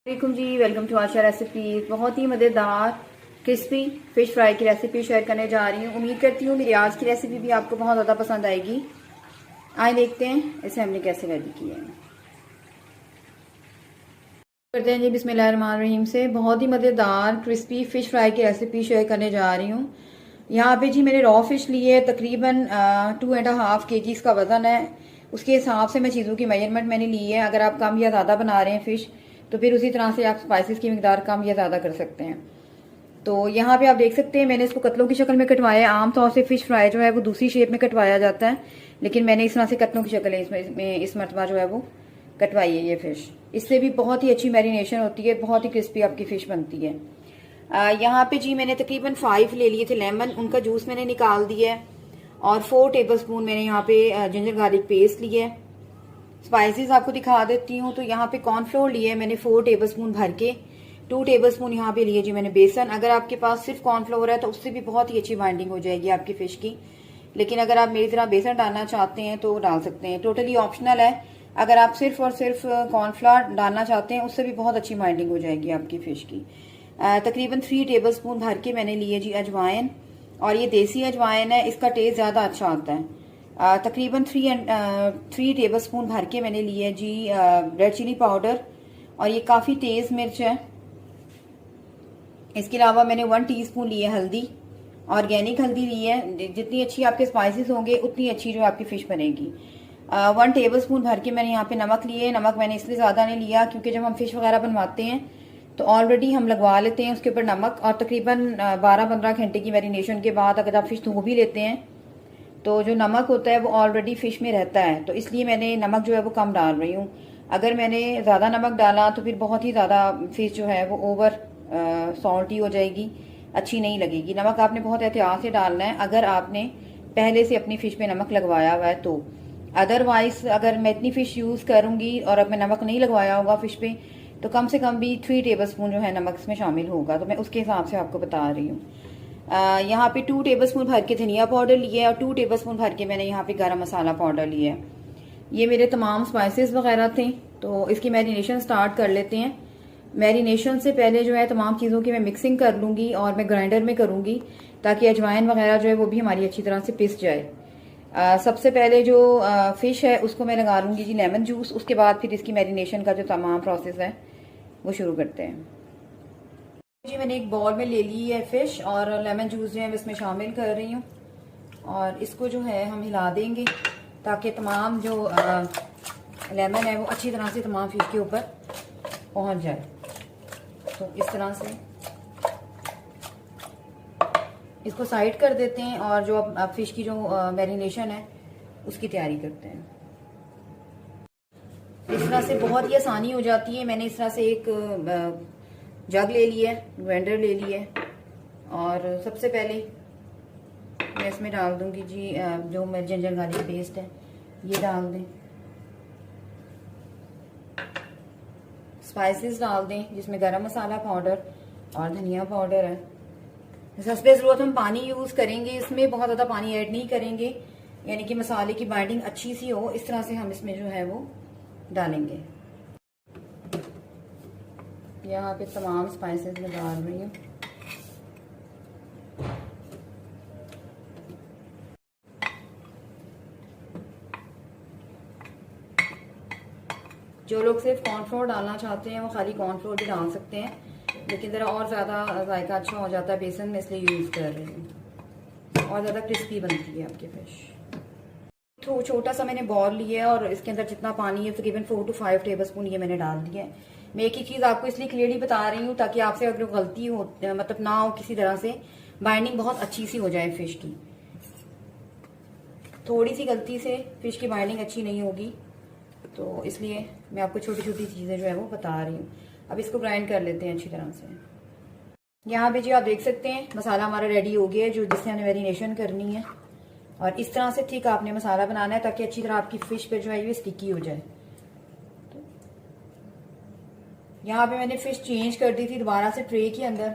वालेकुम जी, welcome to Asha recipe. बहुत ही मज़ेदार क्रिस्पी फिश फ्राई की रेसिपी शेयर करने जा रही हूँ। उम्मीद करती हूँ मेरी आज की रेसिपी भी आपको बहुत ज़्यादा पसंद आएगी। आइए देखते हैं इसे हमने कैसे रेडी किया है। करते हैं जी बिस्मिल्लाहिर्रहमानिर्रहीम से। बहुत ही मज़ेदार क्रिस्पी फिश फ्राई की रेसिपी शेयर करने जा रही हूँ। यहाँ पे जी मैंने रॉ फिश ली है, तकरीबन 2.5 kg का वज़न है। उसके हिसाब से मैं चीज़ों की मेजरमेंट मैंने ली है। अगर आप कम या ज़्यादा बना रहे हैं फ़िश तो फिर उसी तरह से आप स्पाइसेस की मिकदार कम या ज़्यादा कर सकते हैं। तो यहाँ पे आप देख सकते हैं मैंने इसको कतलों की शक्ल में कटवाया है। आमतौर से फिश फ्राई जो है वो दूसरी शेप में कटवाया जाता है, लेकिन मैंने इस तरह से कतलों की शक्ल इसमें इस मरतबा जो है वो कटवाई है ये फिश। इससे भी बहुत ही अच्छी मैरिनेशन होती है, बहुत ही क्रिस्पी आपकी फिश बनती है। यहाँ पे जी मैंने तकरीबन 5 ले लिए थे लेमन, उनका जूस मैंने निकाल दिया है। और 4 टेबलस्पून मैंने यहाँ पे जिंजर गार्लिक पेस्ट लिया है। स्पाइसेस आपको दिखा देती हूँ। तो यहाँ पे कॉर्नफ्लोर लिए मैंने 4 टेबलस्पून भर के। 2 टेबलस्पून यहाँ पे लिए जी मैंने बेसन। अगर आपके पास सिर्फ कॉर्नफ्लोर है तो उससे भी बहुत ही अच्छी बाइंडिंग हो जाएगी आपकी फिश की, लेकिन अगर आप मेरी तरह बेसन डालना चाहते हैं तो डाल सकते हैं, टोटली ऑप्शनल है। अगर आप सिर्फ और सिर्फ कॉर्नफ्लोर डालना चाहते हैं उससे भी बहुत अच्छी बाइंडिंग हो जाएगी आपकी फिश की। तकरीबन 3 टेबलस्पून भर के मैंने लिए जी अजवाइन, और ये देसी अजवाइन है, इसका टेस्ट ज़्यादा अच्छा आता है। तकरीबन 3 टेबलस्पून भर के मैंने लिए जी रेड चिली पाउडर, और ये काफ़ी तेज़ मिर्च है। इसके अलावा मैंने 1 टीस्पून ली है हल्दी, ऑर्गेनिक हल्दी ली है। जितनी अच्छी आपके स्पाइसेस होंगे उतनी अच्छी जो आपकी फिश बनेगी। 1 टेबलस्पून भर के मैंने यहाँ पे नमक लिए। नमक मैंने इसलिए ज़्यादा नहीं लिया क्योंकि जब हम फिश वगैरह बनवाते हैं तो ऑलरेडी हम लगवा लेते हैं उसके ऊपर नमक, और तकरीबन 12-15 घंटे की मैरिनेशन के बाद अगर आप फिश धो भी लेते हैं तो जो नमक होता है वो ऑलरेडी फिश में रहता है, तो इसलिए मैंने नमक जो है वो कम डाल रही हूँ। अगर मैंने ज़्यादा नमक डाला तो फिर बहुत ही ज़्यादा फिश जो है वो ओवर सॉल्टी हो जाएगी, अच्छी नहीं लगेगी। नमक आपने बहुत एहतियात से डालना है अगर आपने पहले से अपनी फ़िश पे नमक लगवाया हुआ है तो। अदरवाइज अगर मैं इतनी फ़िश यूज़ करूँगी और अब मैं नमक नहीं लगवाया होगा फ़िश पे तो कम से कम भी 3 टेबलस्पून जो है नमक इसमें शामिल होगा, तो मैं उसके हिसाब से आपको बता रही हूँ। यहाँ पे 2 टेबलस्पून भर के धनिया पाउडर लिए और 2 टेबलस्पून भर के मैंने यहाँ पे गरम मसाला पाउडर लिया है। ये मेरे तमाम स्पाइसेस वगैरह थे, तो इसकी मैरिनेशन स्टार्ट कर लेते हैं। मैरिनेशन से पहले जो है तमाम चीज़ों की मैं मिक्सिंग कर लूँगी और मैं ग्राइंडर में करूँगी ताकि अजवाइन वगैरह जो है वो भी हमारी अच्छी तरह से पिस जाए। सबसे पहले जो फ़िश है उसको मैं लगा लूँगी जी लेमन जूस, उसके बाद फिर इसकी मैरिनेशन का जो तमाम प्रोसेस है वो शुरू करते हैं। जी मैंने एक बाउल में ले ली है फिश और लेमन जूस जो है इसमें शामिल कर रही हूँ, और इसको जो है हम हिला देंगे ताकि तमाम जो लेमन है वो अच्छी तरह से तमाम फिश के ऊपर पहुँच जाए। तो इस तरह से इसको साइड कर देते हैं और जो अब फिश की जो मैरिनेशन है उसकी तैयारी करते हैं। इस तरह से बहुत ही आसानी हो जाती है। मैंने इस तरह से एक जग ले लिया है, ग्राइंडर ले लिया है, और सबसे पहले मैं इसमें डाल दूंगी जी जो मेरी जिंजर गार्लिक पेस्ट है ये डाल दें। स्पाइसेस डाल दें जिसमें गरम मसाला पाउडर और धनिया पाउडर है। हस्बे ज़रूरत हम पानी यूज़ करेंगे, इसमें बहुत ज़्यादा पानी ऐड नहीं करेंगे, यानी कि मसाले की बाइंडिंग अच्छी सी हो इस तरह से हम इसमें जो है वो डालेंगे। यहाँ पे तमाम स्पाइसेस मैं डाल रही हूँ। जो लोग सिर्फ कॉर्नफ्लोर डालना चाहते हैं वो खाली कॉर्नफ्लोर भी डाल सकते हैं, लेकिन ज़रा और ज़्यादा जायका अच्छा हो जाता है बेसन में, इसलिए यूज़ कर रही हूँ और ज़्यादा क्रिस्पी बनती है आपकी फिश। तो छोटा सा मैंने बॉल लिया है और इसके अंदर जितना पानी है तकरीबन 4 to 5 टेबलस्पून ये मैंने डाल दिया है। मैं एक ही चीज़ आपको इसलिए क्लियरली बता रही हूँ ताकि आपसे अगर गलती हो मतलब ना हो किसी तरह से, बाइंडिंग बहुत अच्छी सी हो जाए फिश की। थोड़ी सी गलती से फिश की बाइंडिंग अच्छी नहीं होगी, तो इसलिए मैं आपको छोटी छोटी चीज़ें जो है वो बता रही हूँ। अब इसको ग्राइंड कर लेते हैं अच्छी तरह से। यहाँ पे जी आप देख सकते हैं मसाला हमारा रेडी हो गया है जो जिससे हमने मैरिनेशन करनी है, और इस तरह से ठीक आपने मसाला बनाना है ताकि अच्छी तरह आपकी फिश पे जो है ये स्टिकी हो जाए। तो यहाँ पे मैंने फिश चेंज कर दी थी दोबारा से ट्रे के अंदर,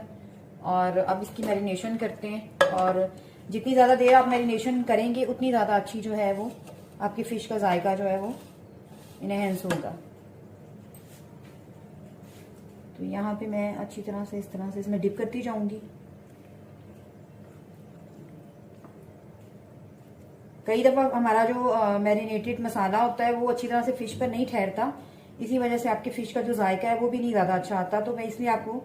और अब इसकी मैरिनेशन करते हैं। और जितनी ज़्यादा देर आप मैरिनेशन करेंगे उतनी ज़्यादा अच्छी जो है वो आपकी फ़िश का जायका जो है वो इनहेंस होगा। तो यहाँ पे मैं अच्छी तरह से इस तरह से इसमें डिप करती जाऊंगी। कई दफ़ा हमारा जो मैरिनेटेड मसाला होता है वो अच्छी तरह से फ़िश पर नहीं ठहरता, इसी वजह से आपके फ़िश का जो जायका है वो भी नहीं ज़्यादा अच्छा आता। तो मैं इसलिए आपको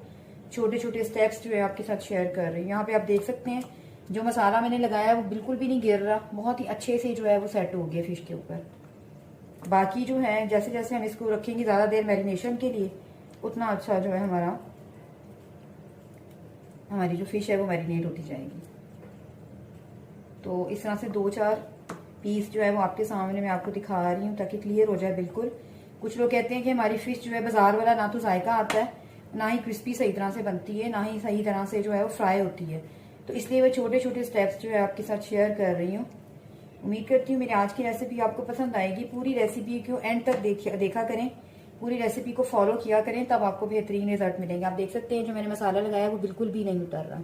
छोटे छोटे स्टेप्स जो है आपके साथ शेयर कर रही हूँ। यहाँ पे आप देख सकते हैं जो मसाला मैंने लगाया है वो बिल्कुल भी नहीं गिर रहा, बहुत ही अच्छे से जो है वो सेट हो गया फ़िश के ऊपर। बाकी जो है जैसे जैसे हम इसको रखेंगे ज़्यादा देर मैरिनेशन के लिए, उतना अच्छा जो है हमारी जो फ़िश है वो मैरिनेट होती जाएगी। तो इस तरह से 2-4 पीस जो है वो आपके सामने मैं आपको दिखा रही हूँ ताकि क्लियर हो जाए बिल्कुल। कुछ लोग कहते हैं कि हमारी फ़िश जो है बाजार वाला ना तो जायका आता है, ना ही क्रिस्पी सही तरह से बनती है, ना ही सही तरह से जो है वो फ्राई होती है। तो इसलिए मैं छोटे छोटे स्टेप्स जो है आपके साथ शेयर कर रही हूँ। उम्मीद करती हूँ मेरी आज की रेसिपी आपको पसंद आएगी। पूरी रेसिपी को एंड तक देखा करें, पूरी रेसिपी को फॉलो किया करें, तब आपको बेहतरीन रिजल्ट मिलेंगे। आप देख सकते हैं जो मैंने मसाला लगाया है वो बिल्कुल भी नहीं उतर रहा।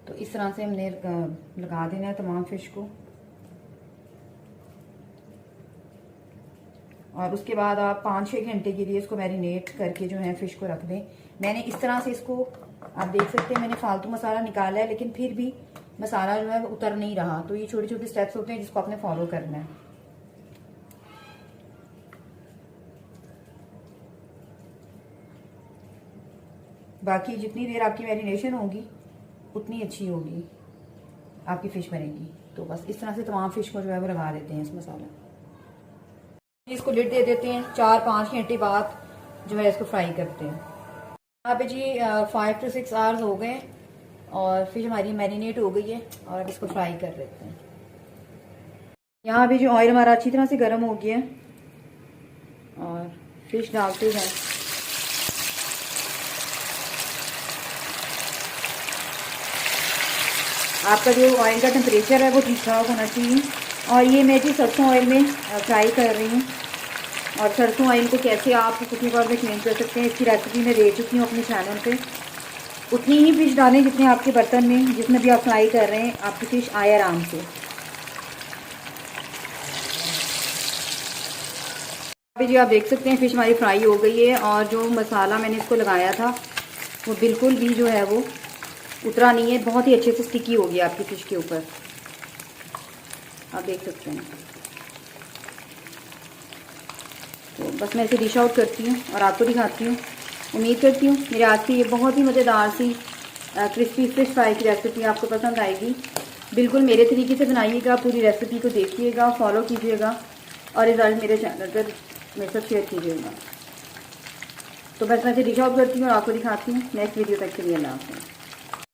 तो इस तरह से हमने लगा देना है तमाम फिश को, और उसके बाद आप 5-6 घंटे के लिए इसको मैरिनेट करके जो है फिश को रख दें। मैंने इस तरह से इसको, आप देख सकते हैं मैंने फालतू मसाला निकाला है, लेकिन फिर भी मसाला जो है वो उतर नहीं रहा। तो ये छोटे छोटे स्टेप्स होते हैं जिसको आपने फॉलो करना है। बाकी जितनी देर आपकी मैरिनेशन होगी उतनी अच्छी होगी आपकी फिश बनेगी। तो बस इस तरह से तमाम फिश को जो है वो लगा देते हैं इस मसाला। इसको लिड दे देते हैं, 4-5 घंटे बाद जो है इसको फ्राई करते हैं। यहाँ पे जी 5 to 6 आवर्स हो गए और फिश हमारी मैरिनेट हो गई है, और इसको फ्राई कर लेते हैं। यहाँ पे जो ऑयल हमारा अच्छी तरह से गर्म हो गया है और फिश डालते हैं। आपका जो ऑयल का टेम्परेचर है वो ठीक ठाक होना चाहिए। और ये मैं जी सरसों ऑयल में फ्राई कर रही हूँ, और सरसों ऑयल को कैसे आप कुकिंग ऑयल में चेंज कर सकते हैं इसकी रेसिपी मैं दे चुकी हूँ अपने चैनल पे। उतनी ही फिश डालें जितने आपके बर्तन में जिसमें भी आप फ्राई कर रहे हैं आपकी फिश आए आराम से। अभी जी आप देख सकते हैं फिश हमारी फ्राई हो गई है, और जो मसाला मैंने इसको लगाया था वो बिल्कुल भी जो है वो उतरा नहीं है, बहुत ही अच्छे से स्टिकी हो गया आपकी फिश के ऊपर, आप देख सकते हैं। तो बस मैं इसे डिश आउट करती हूँ और आपको दिखाती हूँ। उम्मीद करती हूँ मेरे आज की ये बहुत ही मज़ेदार सी क्रिस्पी फिश फ्राई की रेसिपी आपको पसंद आएगी। बिल्कुल मेरे तरीके से बनाइएगा, पूरी रेसिपी को देखिएगा, फॉलो कीजिएगा, और रिजल्ट मेरे चैनल पर मेरे साथ शेयर कीजिएगा। तो बस मैं इसे डिश आउट करती हूँ और आपको दिखाती हूँ। नेक्स्ट वीडियो तक के लिए अल्लाह हाफ़िज़।